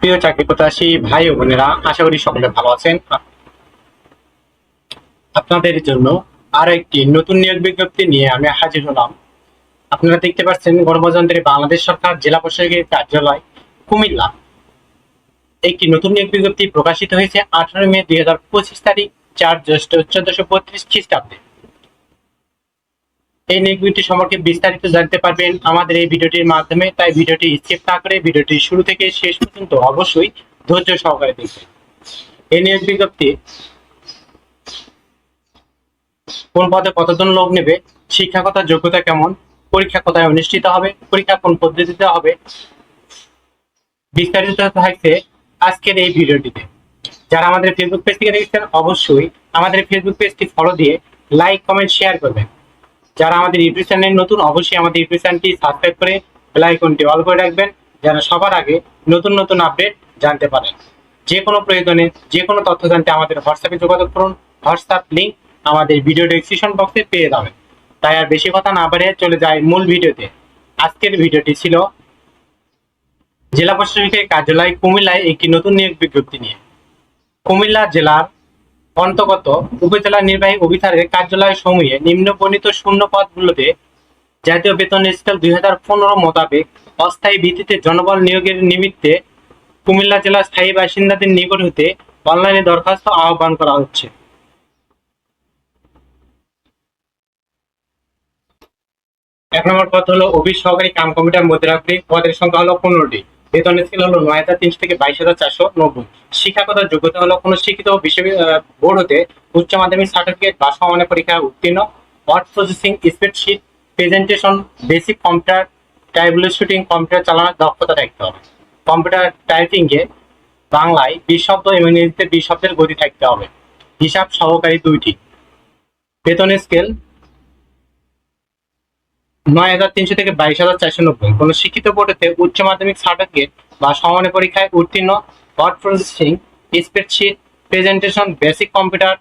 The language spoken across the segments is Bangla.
প্রিয় চাকরি প্রত্যাশী ভাই ও বোনেরা, আশা করি সকলে ভালো আছেন। আপনাদের জন্য আরো একটি নতুন নিয়োগ বিজ্ঞপ্তি নিয়ে আমি হাজির হলাম। আপনারা দেখতে পাচ্ছেন গণপ্রজাতন্ত্রী বাংলাদেশ সরকার জেলা প্রশাসকের কার্যালয় কুমিল্লা একটি নতুন নিয়োগ বিজ্ঞপ্তি প্রকাশিত হয়েছে 18 মে 2025 তারিখ 4 জ্যৈষ্ঠ 1432 খ্রিস্টাব্দে। এই নিয়োগ বিজ্ঞপ্তি সম্পর্কে বিস্তারিত জানতে পারবেন আমাদের এই ভিডিওটির মাধ্যমে, তাই ভিডিওটি স্কিপ না করে ভিডিওটি শুরু থেকে শেষ পর্যন্ত অবশ্যই ধৈর্য সহকারে দেখবেন। এই নিয়োগ বিজ্ঞপ্তি কোন পদে কতজন লোক নেবে, শিক্ষাগত যোগ্যতা কেমন, পরীক্ষা কোথায় অনুষ্ঠিত হবে, পরীক্ষা কোন পদ্ধতিতে হবে, বিস্তারিত থাকছে আজকের এই ভিডিওটিতে। যারা আমাদের ফেসবুক পেজ থেকে দেখছেন অবশ্যই আমাদের ফেসবুক পেজটি ফলো দিয়ে লাইক কমেন্ট শেয়ার করবেন। যারা আমাদের ইউটিউব চ্যানেল নতুন অবশ্যই আমাদের ইউটিউব চ্যানেলটি সাবস্ক্রাইব করে বেল আইকনটি অল করে রাখবেন, যেন সবার আগে নতুন নতুন আপডেট জানতে পারেন। যে কোনো প্রয়োজনে যে কোনো তথ্য জানতে আমাদের হোয়াটসঅ্যাপে যোগাযোগ করুন। হোয়াটসঅ্যাপ লিঙ্ক আমাদের ভিডিও ডেসক্রিপশন বক্সে পেয়ে যাবেন। তাই আর বেশি কথা না বাড়িয়ে চলে যায় মূল ভিডিওতে। আজকের ভিডিওটি ছিল জেলা প্রশাসকের কার্যালয় কুমিল্লায় একটি নতুন নিয়োগ বিজ্ঞপ্তি নিয়ে। কুমিল্লা জেলার অন্তর্গত উপজেলা নির্বাহী অফিসারের কার্যালয় সমূহে নিম্নবর্ণিত শূন্য পদগুলোতে জাতীয় বেতন স্কেল 2015 মোতাবেক অস্থায়ী ভিত্তিতে জনবল নিয়োগের নিমিত্তে কুমিল্লা জেলার স্থায়ী বাসিন্দাদের নিকট হতে অনলাইনে দরখাস্ত আহ্বান করা হচ্ছে। এক নম্বর পদ হলো অফিস সহকারী কাম কম্পিউটার মধ্যরাত্রি, পদের সংখ্যা হলো 15টি, বেতন স্কেল হলো 9,300 থেকে 22,490। শিক্ষাগত যোগ্যতা হলো কোনো শিক্ষিত বোর্ড হতে উচ্চ মাধ্যমিক সার্টিফিকেট বা সমমানের পরীক্ষায় উত্তীর্ণ, word processing, spreadsheet, presentation, basic computer, troubleshooting, computer চালানোর দক্ষতা থাকতে হবে। কম্পিউটার টাইপিং এ বাংলায় 20 শব্দ এবং ইংরেজিতে 20 শব্দের গতি থাকতে হবে। হিসাব সহকারী 2টি, বেতন স্কেল 9,300 থেকে 22,490। কোনো শিক্ষিত বোর্ড হতে উচ্চ মাধ্যমিক সার্টিফিকেট বা সমমানের পরীক্ষায় উত্তীর্ণ, word processing, spreadsheet, presentation, basic computer,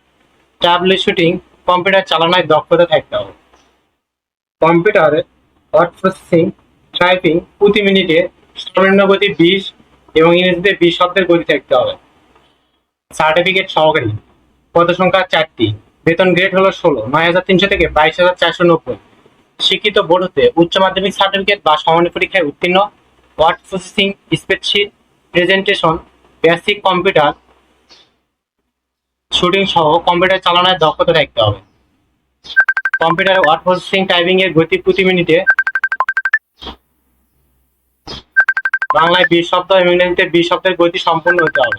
troubleshooting, computer চালানোর দক্ষতা থাকতে হবে। কম্পিউটারে ওয়ার্ড প্রসেসিং, টাইপিং প্রতি মিনিটে সর্বনিম্ন গতি 20 এবং ইংরেজিতে 20 শব্দের গতি থাকতে হবে। সার্টিফিকেট সহকারী, পদ সংখ্যা 4টি, বেতন গ্রেড হলো 16, 9,300 থেকে 22,490। শিক্ষিত বোর্ড হতে উচ্চ মাধ্যমিক সার্টিফিকেট বা সমমানের পরীক্ষায় উত্তীর্ণ, word processing, spreadsheet, presentation, basic computer shooting সহ কম্পিউটার চালানোর দক্ষতা থাকতে হবে। কম্পিউটার ওয়ার্ড প্রসেসিং, টাইপিং এর গতি প্রতি মিনিটে বাংলায় 20 শব্দ এবং ইংরেজিতে 20 শব্দের গতি সম্পূর্ণ হতে হবে।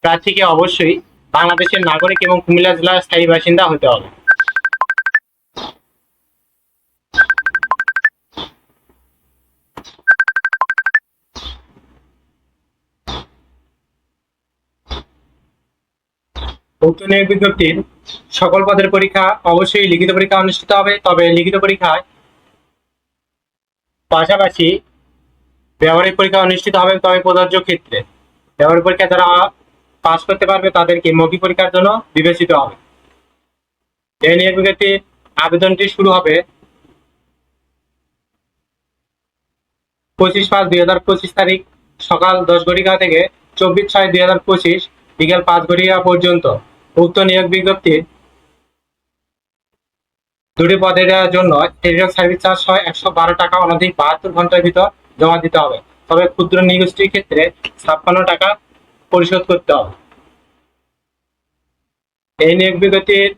প্রার্থীকে অবশ্যই বাংলাদেশের নাগরিক এবং কুমিল্লা জেলার স্থায়ী বাসিন্দা হতে হবে। উক্ত নিয়োগ বিজ্ঞপ্তির সকল পদের পরীক্ষা অবশ্যই লিখিত পরীক্ষা অনুষ্ঠিত হবে। তবে লিখিত পরীক্ষায় পাশাপাশি ব্যবহারিক পরীক্ষা অনুষ্ঠিত হবে, তবে প্রযোজ্য ক্ষেত্রে। ব্যবহারিক পরীক্ষা যারা পাস করতে পারবে তাদেরকে মৌখিক পরীক্ষার জন্য বিবেচিত হবে। এই নিয়োগ বিজ্ঞপ্তির আবেদনটি শুরু হবে 25/5/2025 তারিখ সকাল 10 ঘটিকা থেকে 24/6/2025 বিকেল 5 ঘটিকা পর্যন্ত। উক্ত নিয়োগ বিজ্ঞপ্তির দুটি পদের জন্য টেলিটক সার্ভিস চার্জ হয় 112 টাকা, অনধিক 72 ঘন্টার ভিতর জমা দিতে হবে। তবে ক্ষুদ্র নিগোষ্ঠীর ক্ষেত্রে 56 টাকা পরিশোধ করতে হবে। এই নিয়োগ বিজ্ঞপ্তির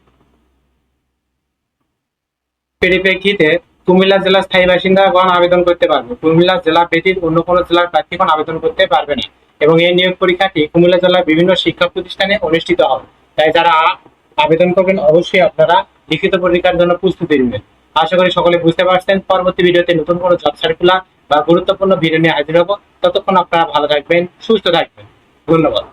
পরিপ্রেক্ষিতে কুমিল্লা জেলার স্থায়ী বাসিন্দাগণ আবেদন করতে পারবে। কুমিল্লা জেলা ব্যতীত অন্য কোনো জেলার প্রার্থীগণ আবেদন করতে পারবে না এবং এই নিয়োগ পরীক্ষাটি কুমিল্লা জেলার বিভিন্ন শিক্ষা প্রতিষ্ঠানে অনুষ্ঠিত হবে। তাই যারা আবেদন করবেন অবশ্যই আপনারা লিখিত পরীক্ষার জন্য প্রস্তুতি নেবেন। আশা করি সকলে বুঝতে পারছেন। পরবর্তী ভিডিওতে নতুন কোনো জব সার্কুলার বা গুরুত্বপূর্ণ ভিডিও নিয়ে হাজির হব। ততক্ষণ আপনারা ভালো থাকবেন, সুস্থ থাকবেন। ধন্যবাদ।